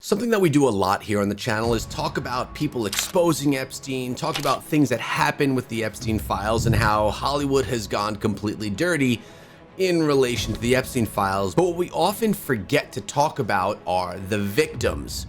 Something that we do a lot here on the channel is talk about people exposing Epstein, talk about things that happen with the Epstein files and how Hollywood has gone completely dirty in relation to the Epstein files. But what we often forget to talk about are the victims.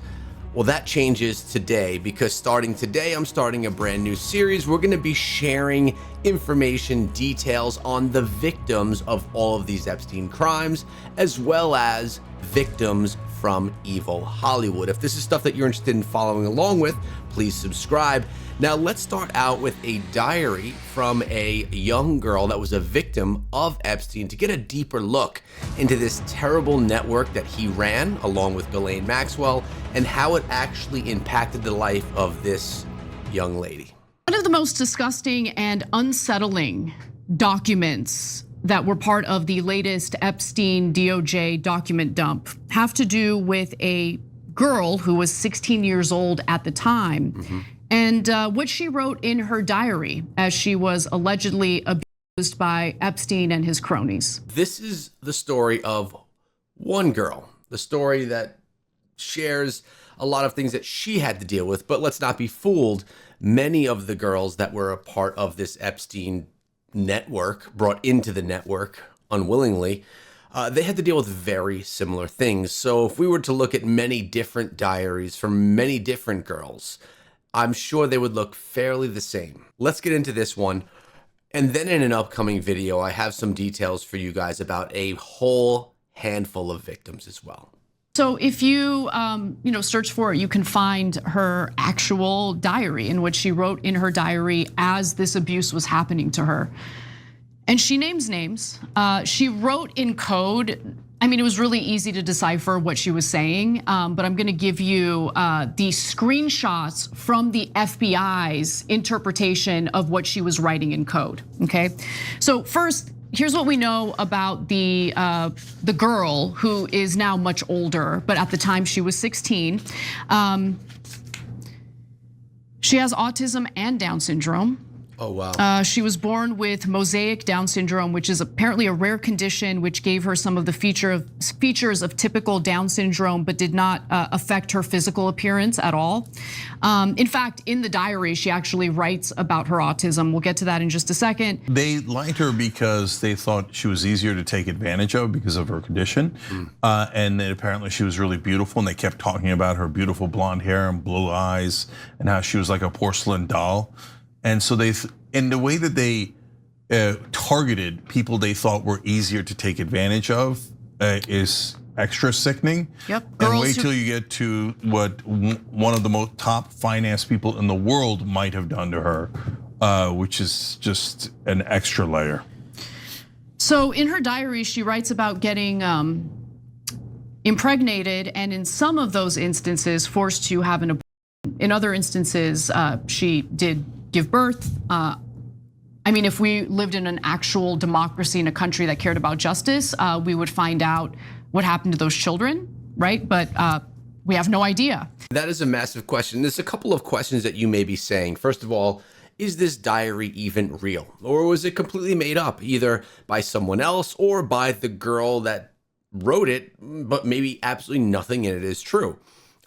Well, that changes today because starting today, I'm starting a brand new series. We're going to be sharing information, details on the victims of all of these Epstein crimes, as well as victims from evil Hollywood. If this is stuff that you're interested in following along with, please subscribe. Now let's start out with a diary from a young girl that was a victim of Epstein to get a deeper look into this terrible network that he ran along with Ghislaine Maxwell and how it actually impacted the life of this young lady. One of the most disgusting and unsettling documents that were part of the latest Epstein DOJ document dump have to do with a girl who was 16 years old at the time. And what she wrote in her diary as she was allegedly abused by Epstein and his cronies. This is the story of one girl, the story that shares a lot of things that she had to deal with, but let's not be fooled. Many of the girls that were a part of this Epstein network, brought into the network unwillingly, they had to deal with very similar things. So if we were to look at many different diaries from many different girls, I'm sure they would look fairly the same. Let's get into this one. And then in an upcoming video, I have some details for you guys about a whole handful of victims as well. So if you search for it, you can find her actual diary in which she wrote in her diary as this abuse was happening to her. And she names names. She wrote in code. I mean, it was really easy to decipher what she was saying, but I'm gonna give you the screenshots from the FBI's interpretation of what she was writing in code, okay? So first, here's what we know about the girl who is now much older, but at the time she was 16. She has autism and Down syndrome. Oh, wow. She was born with mosaic Down syndrome, which is apparently a rare condition which gave her some of the features of typical Down syndrome, but did not affect her physical appearance at all. In fact, in the diary, she actually writes about her autism. We'll get to that in just a second. They liked her because they thought she was easier to take advantage of because of her condition. And then apparently she was really beautiful, and they kept talking about her beautiful blonde hair and blue eyes and how she was like a porcelain doll. And so in the way that they targeted people they thought were easier to take advantage of is extra sickening. Yep. And wait till you get to what one of the most top finance people in the world might have done to her, which is just an extra layer. So in her diary, she writes about getting impregnated, and in some of those instances, forced to have an abortion. In other instances, she did give birth. I mean, if we lived in an actual democracy in a country that cared about justice, we would find out what happened to those children, right? But we have no idea. That is a massive question. There's a couple of questions that you may be saying. First of all, is this diary even real? Or was it completely made up, either by someone else or by the girl that wrote it, but maybe absolutely nothing in it is true?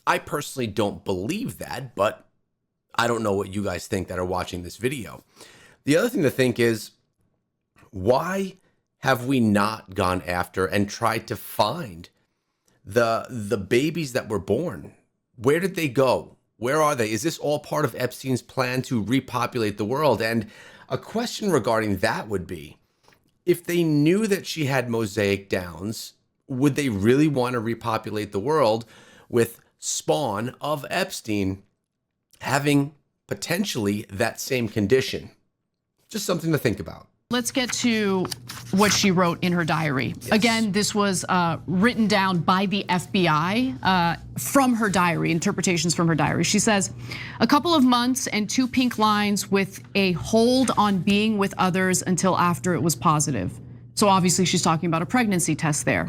I personally don't believe that, but I don't know what you guys think that are watching this video. The other thing to think is, why have we not gone after and tried to find the babies that were born? Where did they go? Where are they? Is this all part of Epstein's plan to repopulate the world? And a question regarding that would be, if they knew that she had mosaic Downs, would they really want to repopulate the world with spawn of Epstein having potentially that same condition? Just something to think about. Let's get to what she wrote in her diary. Yes. Again, this was written down by the FBI from her diary, interpretations from her diary. She says, a couple of months and 2 pink lines with a hold on being with others until after it was positive. So obviously she's talking about a pregnancy test there.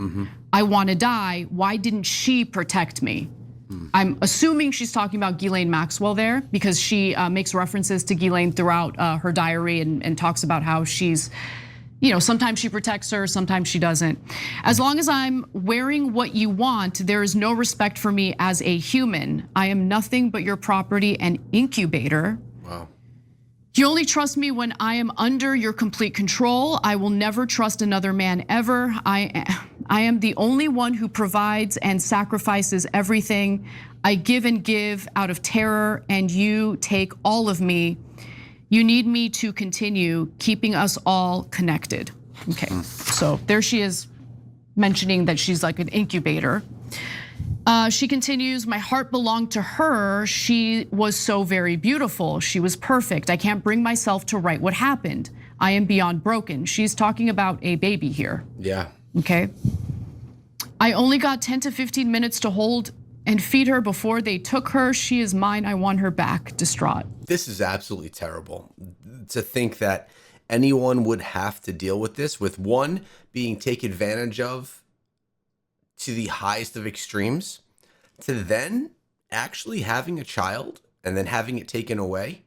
I want to die. Why didn't she protect me? I'm assuming she's talking about Ghislaine Maxwell there, because she makes references to Ghislaine throughout her diary and talks about how she's, sometimes she protects her, sometimes she doesn't. As long as I'm wearing what you want, there is no respect for me as a human. I am nothing but your property and incubator. Wow. You only trust me when I am under your complete control. I will never trust another man ever. I am the only one who provides and sacrifices everything. I give and give out of terror, and you take all of me. You need me to continue keeping us all connected. Okay, so there she is mentioning that she's like an incubator. She continues, my heart belonged to her. She was so very beautiful. She was perfect. I can't bring myself to write what happened. I am beyond broken. She's talking about a baby here. Yeah. Okay. I only got 10 to 15 minutes to hold and feed her before they took her. She is mine. I want her back. Distraught. This is absolutely terrible. To think that anyone would have to deal with this, with one being taken advantage of to the highest of extremes, to then actually having a child and then having it taken away.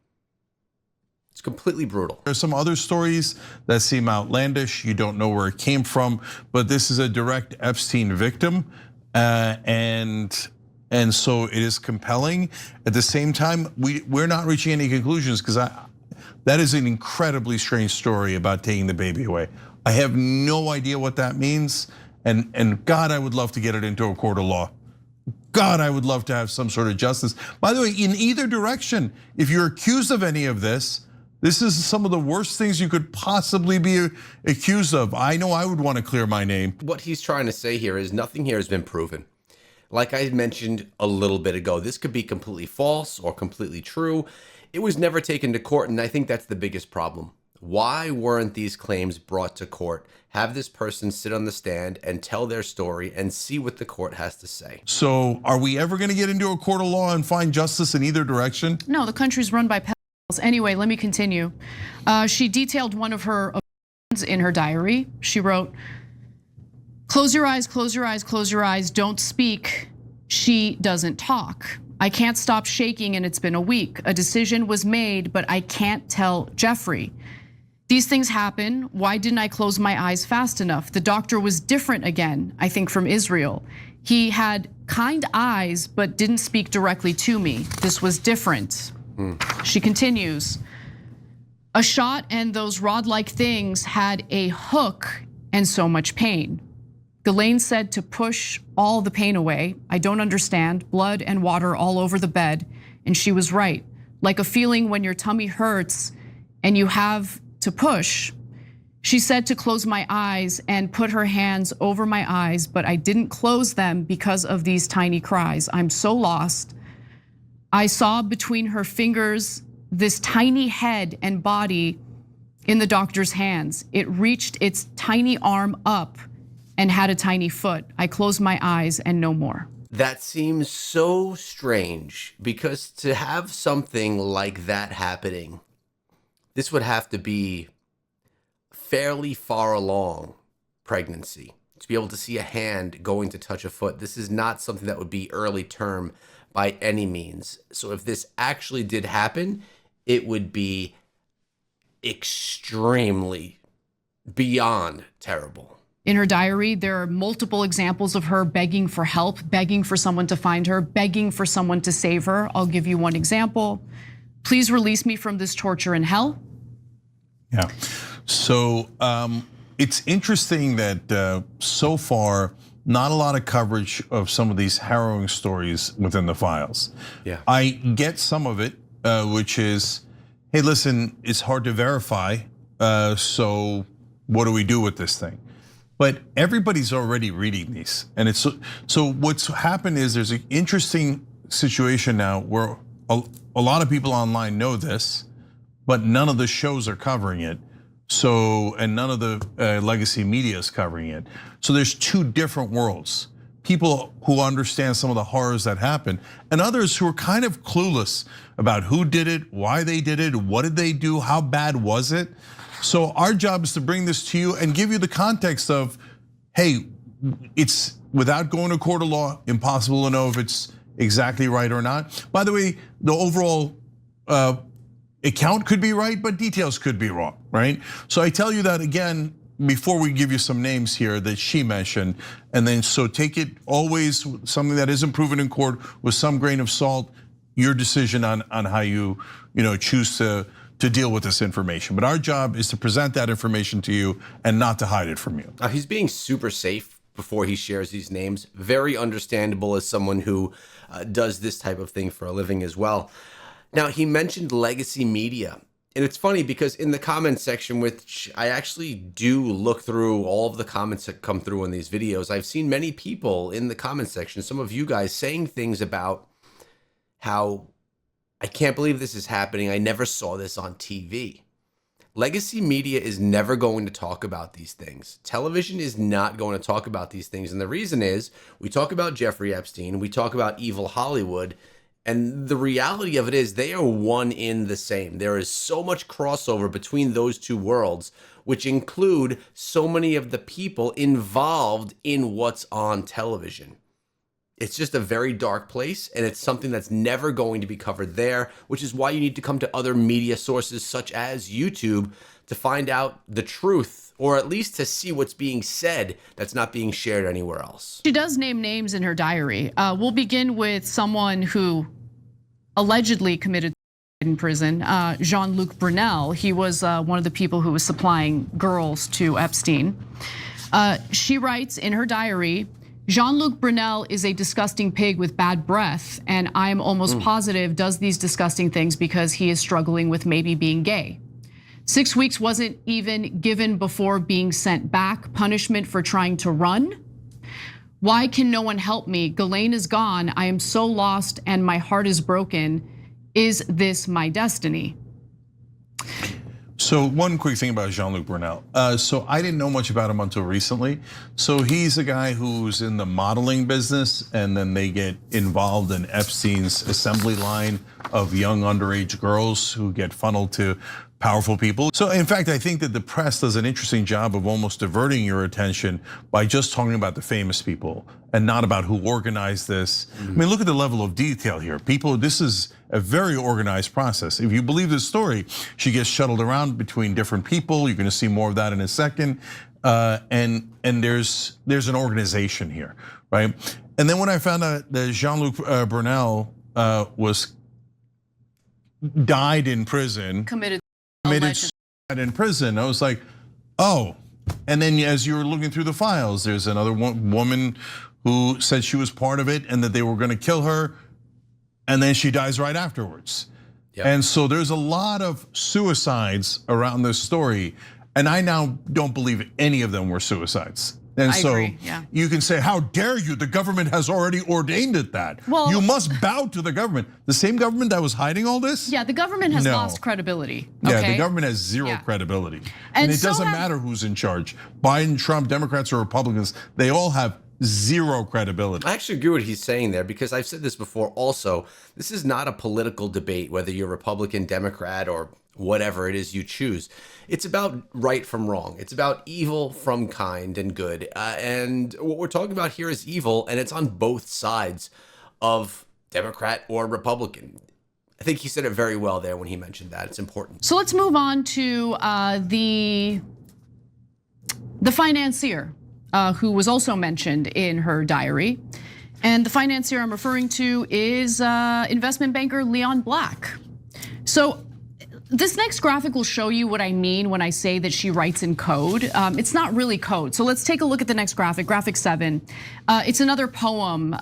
It's completely brutal. There's some other stories that seem outlandish. You don't know where it came from, but this is a direct Epstein victim, and so it is compelling. At the same time, we're not reaching any conclusions because that is an incredibly strange story about taking the baby away. I have no idea what that means, and God, I would love to get it into a court of law. God, I would love to have some sort of justice. By the way, in either direction, if you're accused of any of this is some of the worst things you could possibly be accused of. I know I would want to clear my name. What he's trying to say here is nothing here has been proven. Like I mentioned a little bit ago, this could be completely false or completely true. It was never taken to court, and I think that's the biggest problem. Why weren't these claims brought to court? Have this person sit on the stand and tell their story and see what the court has to say. So are we ever gonna get into a court of law and find justice in either direction? No, the country's run by pedophiles. Anyway, let me continue. She detailed one of her abortions in her diary. She wrote, close your eyes, close your eyes, close your eyes, don't speak. She doesn't talk. I can't stop shaking and it's been a week. A decision was made, but I can't tell Jeffrey. These things happen. Why didn't I close my eyes fast enough? The doctor was different again, I think from Israel. He had kind eyes, but didn't speak directly to me. This was different. She continues, a shot and those rod-like things had a hook and so much pain. Ghislaine said to push all the pain away. I don't understand, blood and water all over the bed. And she was right. Like a feeling when your tummy hurts and you have to push. She said to close my eyes and put her hands over my eyes, but I didn't close them because of these tiny cries. I'm so lost. I saw between her fingers this tiny head and body in the doctor's hands. It reached its tiny arm up and had a tiny foot. I closed my eyes and no more. That seems so strange because to have something like that happening, this would have to be fairly far along pregnancy to be able to see a hand going to touch a foot. This is not something that would be early term by any means. So if this actually did happen, it would be extremely beyond terrible. In her diary, there are multiple examples of her begging for help, begging for someone to find her, begging for someone to save her. I'll give you one example. Please release me from this torture in hell. Yeah, so it's interesting that so far, not a lot of coverage of some of these harrowing stories within the files. Yeah, I get some of it, which is, hey, listen, it's hard to verify, so what do we do with this thing? But everybody's already reading these, and it's so what's happened is there's an interesting situation now where a lot of people online know this, but none of the shows are covering it. So, and none of the legacy media is covering it. So there's two different worlds. People who understand some of the horrors that happen, and others who are kind of clueless about who did it, why they did it, what did they do, how bad was it? So our job is to bring this to you and give you the context of, hey, it's without going to court of law, impossible to know if it's exactly right or not. By the way, the overall account could be right, but details could be wrong, right? So I tell you that again, before we give you some names here that she mentioned, and then so take it always something that isn't proven in court with some grain of salt. Your decision on how you choose to deal with this information. But our job is to present that information to you and not to hide it from you. He's being super safe before he shares these names. Very understandable as someone who does this type of thing for a living as well. Now, he mentioned legacy media. And it's funny because in the comment section, which I actually do look through all of the comments that come through in these videos, I've seen many people in the comment section, some of you guys, saying things about how I can't believe this is happening. I never saw this on TV. Legacy media is never going to talk about these things. Television is not going to talk about these things. And the reason is we talk about Jeffrey Epstein, we talk about evil Hollywood, and the reality of it is they are one in the same. There is so much crossover between those two worlds, which include so many of the people involved in what's on television. It's just a very dark place, and it's something that's never going to be covered there, which is why you need to come to other media sources such as YouTube to find out the truth, or at least to see what's being said that's not being shared anywhere else. She does name names in her diary. We'll begin with someone who allegedly committed in prison, Jean-Luc Brunel. He was one of the people who was supplying girls to Epstein. She writes in her diary, Jean-Luc Brunel is a disgusting pig with bad breath, and I am almost positive does these disgusting things because he is struggling with maybe being gay. 6 weeks wasn't even given before being sent back, punishment for trying to run. Why can no one help me? Ghislaine is gone. I am so lost and my heart is broken. Is this my destiny? So one quick thing about Jean-Luc Brunel. So I didn't know much about him until recently. So he's a guy who's in the modeling business, and then they get involved in Epstein's assembly line of young underage girls who get funneled to powerful people. So in fact, I think that the press does an interesting job of almost diverting your attention by just talking about the famous people and not about who organized this. I mean, look at the level of detail here. People, this is a very organized process. If you believe this story, she gets shuttled around between different people. You're gonna see more of that in a second. And there's an organization here, right? And then when I found out that Jean-Luc Brunel died in prison, committed suicide in prison, I was like, oh. And then as you were looking through the files, there's another woman who said she was part of it and that they were gonna kill her, and then she dies right afterwards. Yep. And so there's a lot of suicides around this story, and I now don't believe any of them were suicides. And I agree, yeah. You can say, how dare you? The government has already ordained it that. Well, you must bow to the government. The same government that was hiding all this? Yeah, the government has lost credibility. Okay? Yeah, the government has zero credibility. And it doesn't matter who's in charge. Biden, Trump, Democrats, or Republicans, they all have zero credibility. I actually agree with what he's saying there, because I've said this before also. This is not a political debate, whether you're Republican, Democrat, or whatever it is you choose. It's about right from wrong. It's about evil from kind and good. And what we're talking about here is evil, and it's on both sides of Democrat or Republican. I think he said it very well there when he mentioned that. It's important. So let's move on to the financier, who was also mentioned in her diary. And the financier I'm referring to is investment banker Leon Black. So this next graphic will show you what I mean when I say that she writes in code. It's not really code. So let's take a look at the next graphic, graphic 7. It's another poem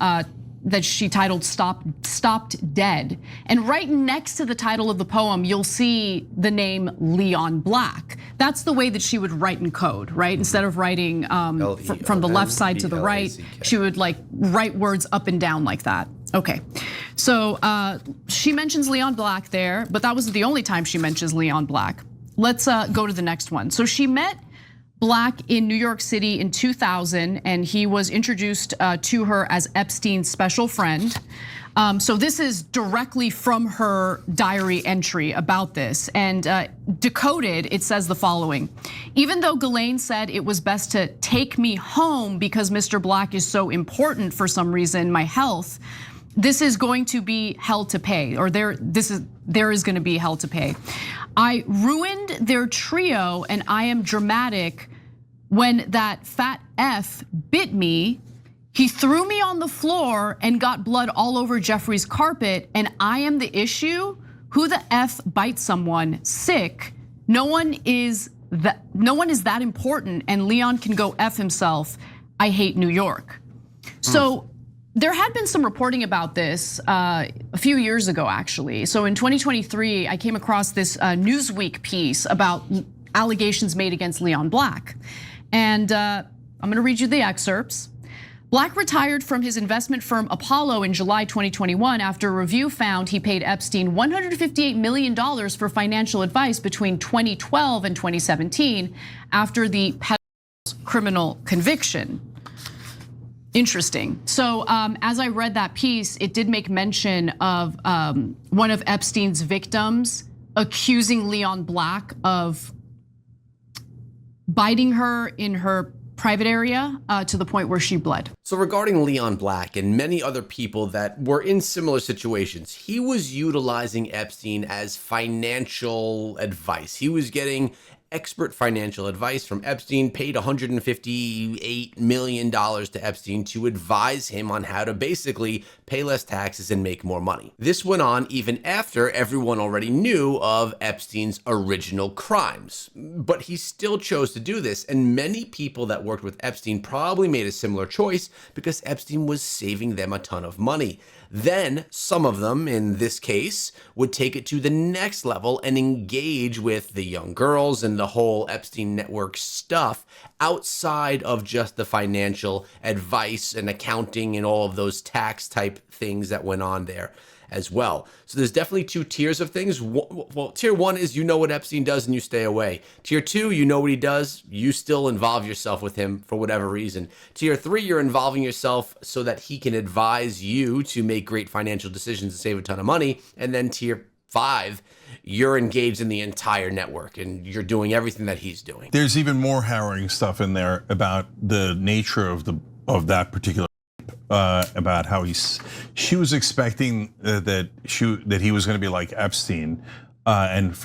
that she titled Stopped Dead. And right next to the title of the poem, you'll see the name Leon Black. That's the way that she would write in code, right? Instead of writing from the left side to the right, she would like write words up and down like that. Okay, so she mentions Leon Black there, but that wasn't the only time she mentions Leon Black. Let's go to the next one. So she met Black in New York City in 2000, and he was introduced to her as Epstein's special friend. So this is directly from her diary entry about this, and decoded, it says the following. Even though Ghislaine said it was best to take me home because Mr. Black is so important for some reason, my health, this is going to be hell to pay, or there is going to be hell to pay. I ruined their trio, and I am dramatic, when that fat F bit me, he threw me on the floor and got blood all over Jeffrey's carpet, and I am the issue. Who the F bites someone? Sick. No one is that important, and Leon can go F himself. I hate New York. So there had been some reporting about this a few years ago, actually. So in 2023, I came across this Newsweek piece about allegations made against Leon Black. And I'm gonna read you the excerpts. Black retired from his investment firm Apollo in July 2021 after a review found he paid Epstein $158 million for financial advice between 2012 and 2017 after the pedophile's criminal conviction. Interesting. So as I read that piece, it did make mention of one of Epstein's victims accusing Leon Black of biting her in her private area to the point where she bled. So regarding Leon Black and many other people that were in similar situations, he was utilizing Epstein as financial advice. He was getting expert financial advice from Epstein, paid $158 million to Epstein to advise him on how to basically pay less taxes and make more money. This went on even after everyone already knew of Epstein's original crimes, but he still chose to do this, and many people that worked with Epstein probably made a similar choice because Epstein was saving them a ton of money. Then some of them, in this case, would take it to the next level and engage with the young girls and the whole Epstein network stuff outside of just the financial advice and accounting and all of those tax type things that went on there as well. So there's definitely two tiers of things. Well, tier one is you know what Epstein does and you stay away. Tier two, you know what he does, you still involve yourself with him for whatever reason. Tier three, you're involving yourself so that he can advise you to make great financial decisions and save a ton of money. And then tier five, you're engaged in the entire network and you're doing everything that he's doing. There's even more harrowing stuff in there about the nature of that particular about how she was expecting that he was going to be like Epstein, and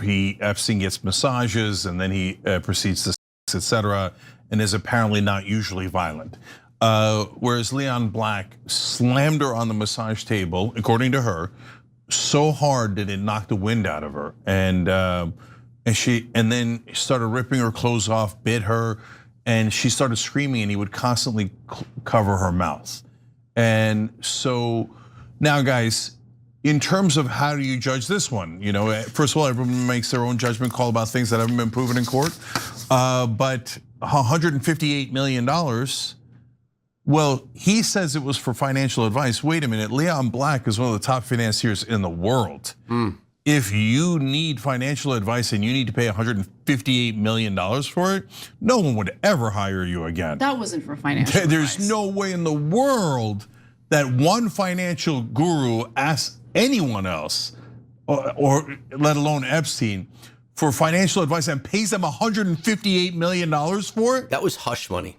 Epstein gets massages and then he proceeds to sex, etc., and is apparently not usually violent. Whereas Leon Black slammed her on the massage table, according to her, so hard that it knocked the wind out of her, and then started ripping her clothes off, bit her, and she started screaming, and he would constantly cover her mouth. And so now, guys, in terms of how do you judge this one? You know, first of all, everyone makes their own judgment call about things that haven't been proven in court. But $158 million, well, he says it was for financial advice. Wait a minute, Leon Black is one of the top financiers in the world. If you need financial advice and you need to pay $158 million for it, no one would ever hire you again. That wasn't for financial There's advice. no way in the world that one financial guru asks anyone else, or let alone Epstein, for financial advice and pays them $158 million for it. That was hush money.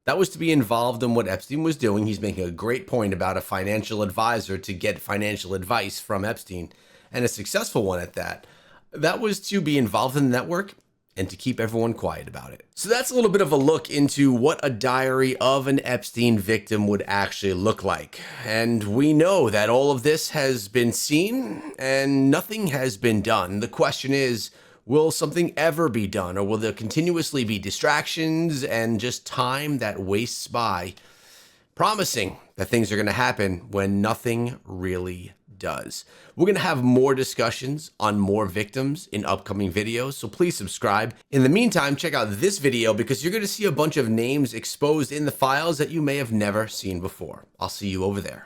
That was to be involved in what Epstein was doing. He's making a great point about a financial advisor to get financial advice from Epstein, and a successful one at that. That was to be involved in the network and to keep everyone quiet about it. So that's a little bit of a look into what a diary of an Epstein victim would actually look like. And we know that all of this has been seen and nothing has been done. The question is, will something ever be done, or will there continuously be distractions and just time that wastes by, promising that things are gonna happen when nothing really does? We're gonna have more discussions on more victims in upcoming videos, so please subscribe. In the meantime, check out this video because you're gonna see a bunch of names exposed in the files that you may have never seen before. I'll see you over there.